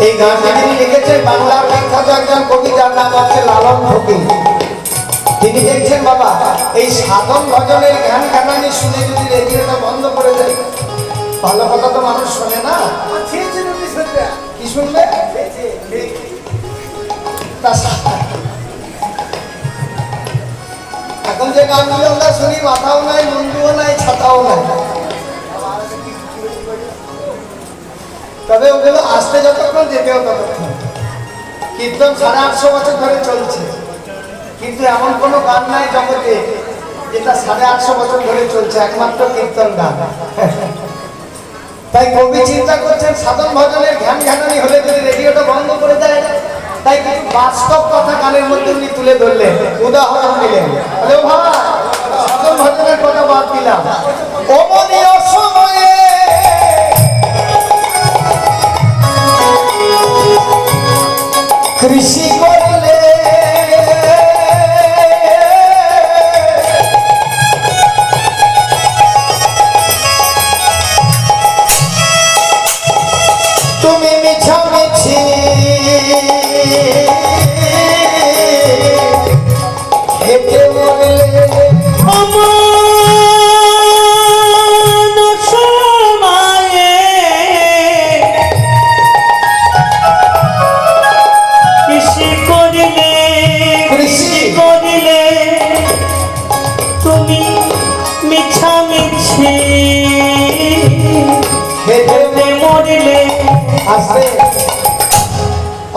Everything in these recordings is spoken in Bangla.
এই গানটি তিনি লিখেছেন বাংলার বিখ্যাত একজন কবি, যার নাম হচ্ছে লালন ফকির। তিনি দেখছেন বাবা এই সাধন ভজনের গান গানানি শুনে যদি রেডিওটা বন্ধ করে দেয়, ভালো কথা তো মানুষ শোনে না, কি শুনবে? এখন যে গানগুলো আমরা শুনি মাথাও নাই, মন্দিরও নাই, ছাতাও নাই, তবে ওগুলো আসতে যতক্ষণ যেতেও ততক্ষণ। কীর্তন 850 বছর ধরে চলছে, কিন্তু এমন কোনো গান নাই জগতে যেটা 850 বছর ধরে চলছে, একমাত্র কীর্তন গান। তাই কবি চিন্তা করছেন সাধন ভজনের ধ্যান ধ্যানানি হলে যদি রেডিওটা বন্ধ করে দেয়, তাই কিছু বাস্তব কথা গানের মধ্যে উনি তুলে ধরলেন, উদাহরণ দিলেন। বলে ও ভাই, সাধন ভজনের কথা বাদ দিলাম, অমনীয় সময়ে কৃষি করলে তুমি মিছামিছি হেঁটে মরলে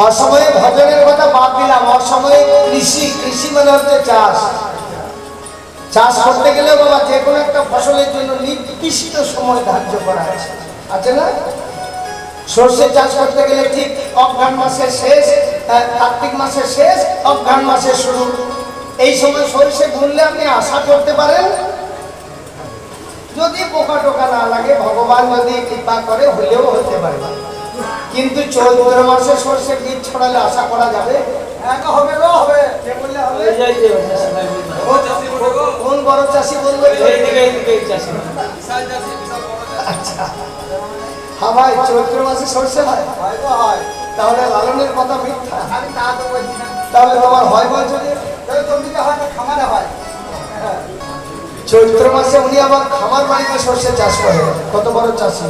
অসময়ে ভজনের কথা বাদ দিলাম। অসময়ে কৃষি, কৃষি মানে হচ্ছে চাষ। চাষ করতে গেলে বাবা যে কোনো একটা ফসলের জন্য নির্দিষ্ট সময় ধার্য করা আছে না? সর্ষে চাষ করতে গেলে ঠিক অঘ্রাণ মাসের শেষ, কার্তিক মাসের শেষ, অঘ্রাণ মাসের শুরু, এই সময় সর্ষে বুনলে আপনি আশা করতে পারেন যদি পোকা টোকা না লাগে, ভগবান যদি কৃপা করে হলেও হতে পারে। কিন্তু চৈত্র মাসে সর্ষে বীজ ছড়ালে আশা করা যাবে? হবে না, হবে কোন বড় চাষি বলবো? আচ্ছা, হ্যাঁ ভাই, চৈত্র মাসে সর্ষে হয়, তাহলে লালনের কথা মিথ্যা? তাহলে তোমার হয় বলছো যে খামারে হয়। চৈত্র মাসে উনি আবার খামার বাড়িতে সর্ষে চাষ করে। কত বড় চাষি!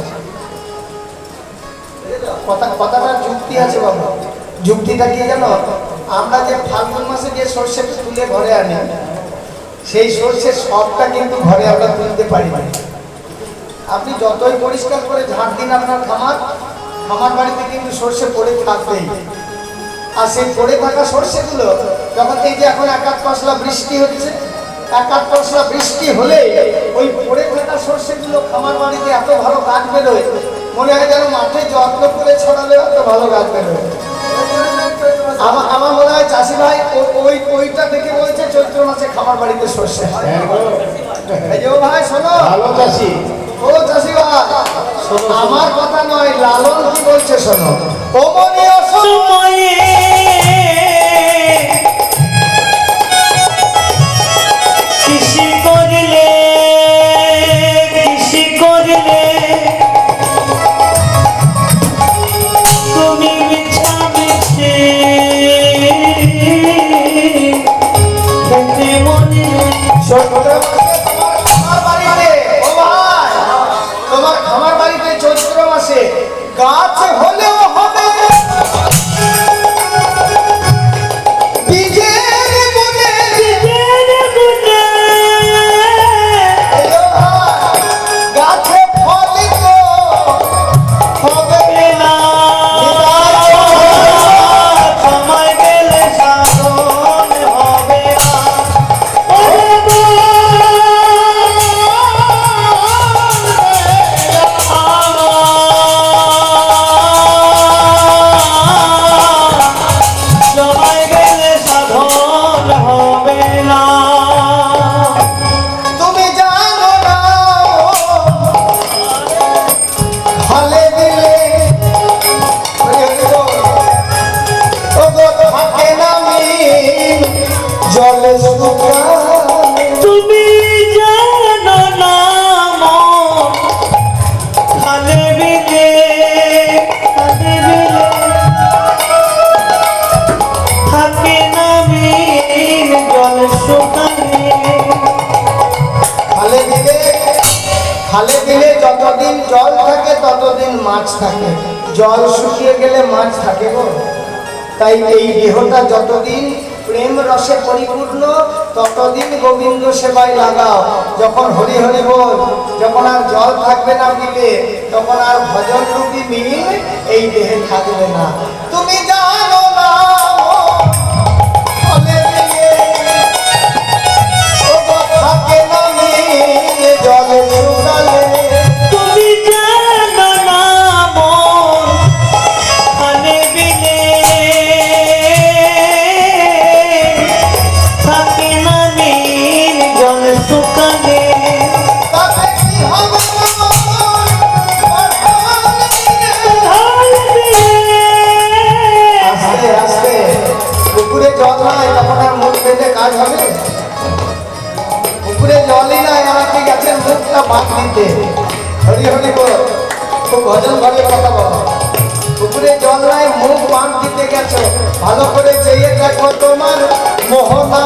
কথাটার যুক্তি আছে বাবা। যুক্তিটা কি জানো? আমরা যে ফাল্গুন মাসে যে সর্ষেটা তুলে ঘরে আনি, সেই সর্ষের সবটা কিন্তু ঘরে আমরা তুলতে পারি না। আপনি যতই পরিষ্কার করে ঝাড় দিন আপনার খামার বাড়িতে কিন্তু সর্ষে পড়ে থাকবেই। আর সেই পড়ে থাকা সর্ষেগুলো যখন এই যে এখন একাত পশলা বৃষ্টি হচ্ছে, একাত পশলা বৃষ্টি হলে ওই পড়ে থাকা সর্ষেগুলো খামার বাড়িতে এত ভালো গাছ বেরোয়, মনে হয় যেন মাঠে যত্ন করে ছড়ালে এত ভালো গাছ বেরোয়। আমার মনে হয় চাষি ভাই ওইটা দেখে বলছে চৈত্র মাসে খামার বাড়িতে সর্ষে। ও ভাই শোনো, ভালো চাষি, ও চাষি ভাই, আমার কথা নয়, লালন কি বলছে শোনো। অমনীয় সময়ে কৃষি করলে, কৃষি করলে তুমি মিছামিছি হেঁটে মনে চৈত্র মাসে তোমার খামার বাড়িতে, ও ভাই, তোমার খামার বাড়িতে চৈত্র মাসে গাছ হলেও হবে, খালে দিলে যতদিন জল থাকে ততদিন মাছ থাকে, জল শুকিয়ে গেলে মাছ থাকে গো। তাই এই দেহটা যতদিন প্রেম রসে পরিপূর্ণ ততদিন গোবিন্দ সেবায় লাগাও। যখন হরি হরি বল, যখন আর জল থাকবে না মিলে, তখন আর ভজন রূপী মিল এই দেহে থাকবে না। তুমি জানো না ফলে দিয়ে থাকে না মিলে জলে শুকালে। তুমি জানো না মন ফলে দিলে থাকে না নীল জল শুকালে। তবে কি হবে তোমার পাঠান দিলে? আস্তে আস্তে পুকুরে জল নাই, তখন আর মুখ বেঁধে কাজ হবে? পুকুরে জলই নাই, আমাকে গাছের মুখটা বাঁধ দিতে। হরি হরি বল, খুব ভজন ভাবে কথা বলো। পুকুরে জল নাই, মুখ বাঁধ দিতে গেছো, ভালো করে চেয়ে দেখো তোমার মোহনা